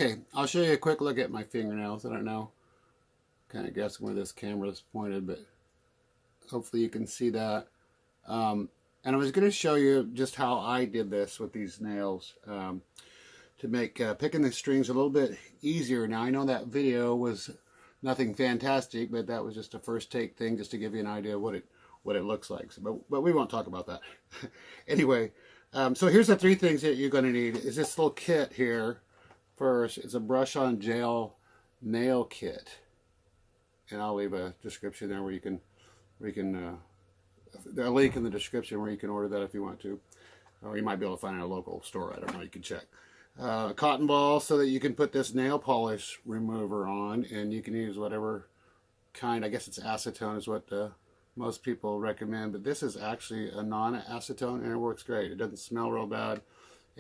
Okay, I'll show you a quick look at my fingernails. I don't know, kind of guessing where this camera is pointed, but hopefully you can see that. And I was going to show you just how I did this with these nails to make picking the strings a little bit easier. Now I know that video was nothing fantastic, but that was just a first take thing just to give you an idea of what it looks like. So, but we won't talk about that. Anyway, so here's the three things that you're going to need. Is this little kit here. First, it's a brush-on gel nail kit, and I'll leave a description there where you can a link in the description where you can order that if you want to, or you might be able to find it at a local store. I don't know. You can check. A cotton ball so that you can put this nail polish remover on, and you can use whatever kind. I guess it's acetone is what most people recommend, but this is actually a non-acetone, and it works great. It doesn't smell real bad.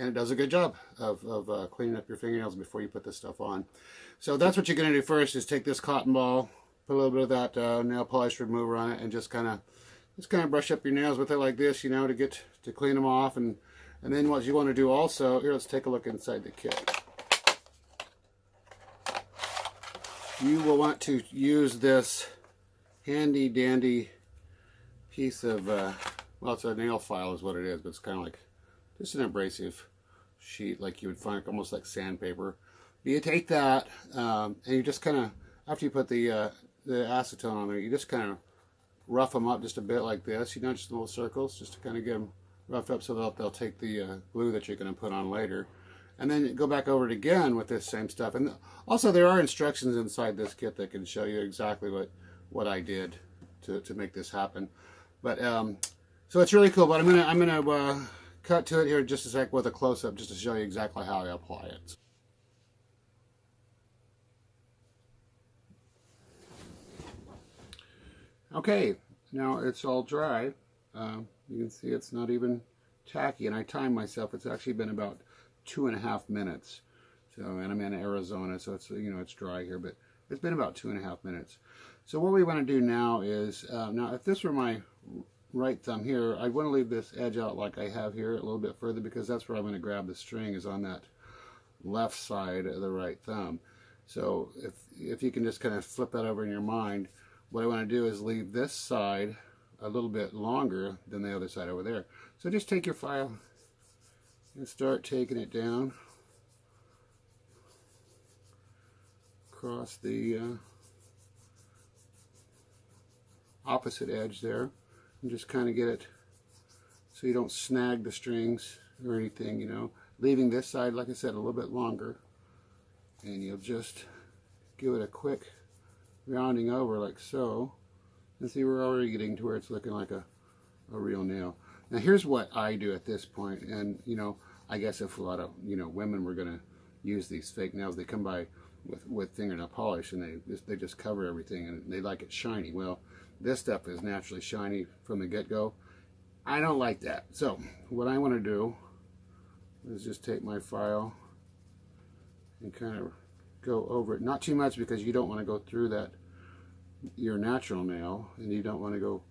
And it does a good job of cleaning up your fingernails before you put this stuff on. So that's what you're going to do first, is take this cotton ball, put a little bit of that nail polish remover on it, and just kind of brush up your nails with it like this, you know, to clean them off. And then what you want to do also, here, let's take a look inside the kit. You will want to use this handy dandy piece of, well, it's a nail file is what it is, but it's kind of like just an abrasive sheet like you would find almost like sandpaper. But you take that and you just kind of, after you put the acetone on there, you just kind of rough them up just a bit like this, you know, just little circles, just to kind of get them roughed up so that they'll take the glue that you're going to put on later. And then go back over it again with this same stuff. And also there are instructions inside this kit that can show you exactly what I did to make this happen. But so it's really cool. But I'm gonna cut to it here just a sec with a close-up just to show you exactly how I apply it. Okay, now it's all dry. You can see it's not even tacky, and I timed myself. It's actually been about 2.5 minutes. So, and I'm in Arizona, so it's, you know, it's dry here, but it's been about 2.5 minutes. So what we want to do now is, now if this were my right thumb here, I want to leave this edge out like I have here a little bit further, because that's where I'm going to grab the string, is on that left side of the right thumb. So if you can just kind of flip that over in your mind, what I want to do is leave this side a little bit longer than the other side over there. So just take your file and start taking it down across the opposite edge there, and just kind of get it so you don't snag the strings or anything, you know. Leaving this side, like I said, a little bit longer, and you'll just give it a quick rounding over like so. And see, we're already getting to where it's looking like a real nail. Now here's what I do at this point, and you know, I guess if a lot of, you know, women were going to use these fake nails, they come by with fingernail polish and they just cover everything and they like it shiny. Well, this stuff is naturally shiny from the get-go. I don't like that. So what I want to do is just take my file and kind of go over it. Not too much, because you don't want to go through that your natural nail, and you don't want to go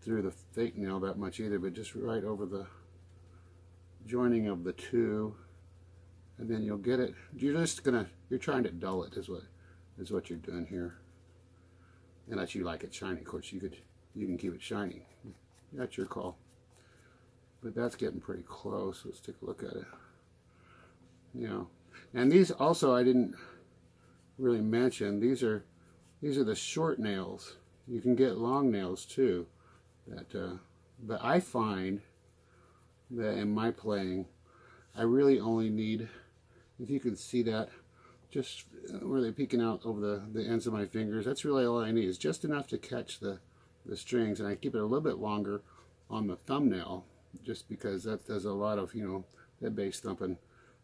through the fake nail that much either, but just right over the joining of the two, and then you'll get it. You're trying to dull it is what you're doing here. Unless you like it shiny, of course you can keep it shiny. That's your call. But that's getting pretty close. Let's take a look at it. You know, and these also I didn't really mention. These are the short nails. You can get long nails too. But I find that in my playing, I really only need, if you can see that, just really peeking out over the ends of my fingers, that's really all I need, is just enough to catch the strings. And I keep it a little bit longer on the thumbnail, just because that does a lot of, you know, that bass thumping.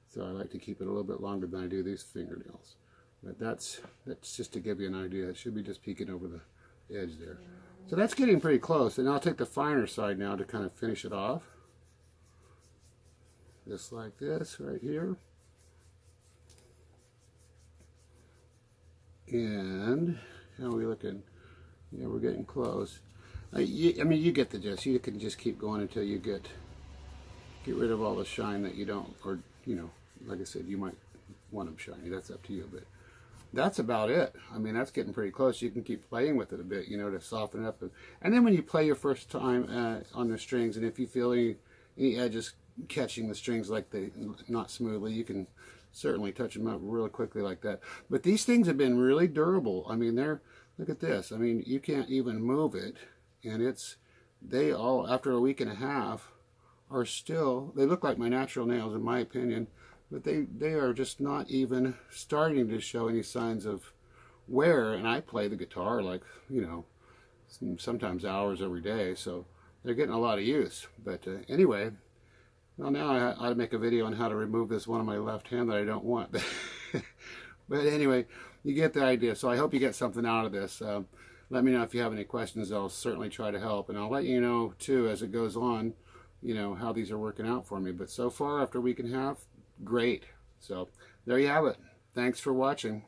So I like to keep it a little bit longer than I do these fingernails. But that's just to give you an idea. It should be just peeking over the edge there. So that's getting pretty close. And I'll take the finer side now to kind of finish it off. Just like this right here. And how are we looking? Yeah, we're getting close. I mean, you get the gist. You can just keep going until you get rid of all the shine that you don't, or, you know, like I said, you might want them shiny. That's up to you, but that's about it. I mean, that's getting pretty close. You can keep playing with it a bit, you know, to soften it up. And then when you play your first time on the strings, and if you feel any edges catching the strings like they not smoothly, you can certainly touch them up real quickly like that. But these things have been really durable. I mean, look at this. I mean, you can't even move it, and they all, after a week and a half, are still, they look like my natural nails in my opinion, but they are just not even starting to show any signs of wear. And I play the guitar like, you know, sometimes hours every day, so they're getting a lot of use. But anyway, well, now I ought to make a video on how to remove this one on my left hand that I don't want. But anyway, you get the idea. So I hope you get something out of this. Let me know if you have any questions. I'll certainly try to help, and I'll let you know too as it goes on, you know, how these are working out for me. But so far, after a week and a half, great. So there you have it. Thanks for watching.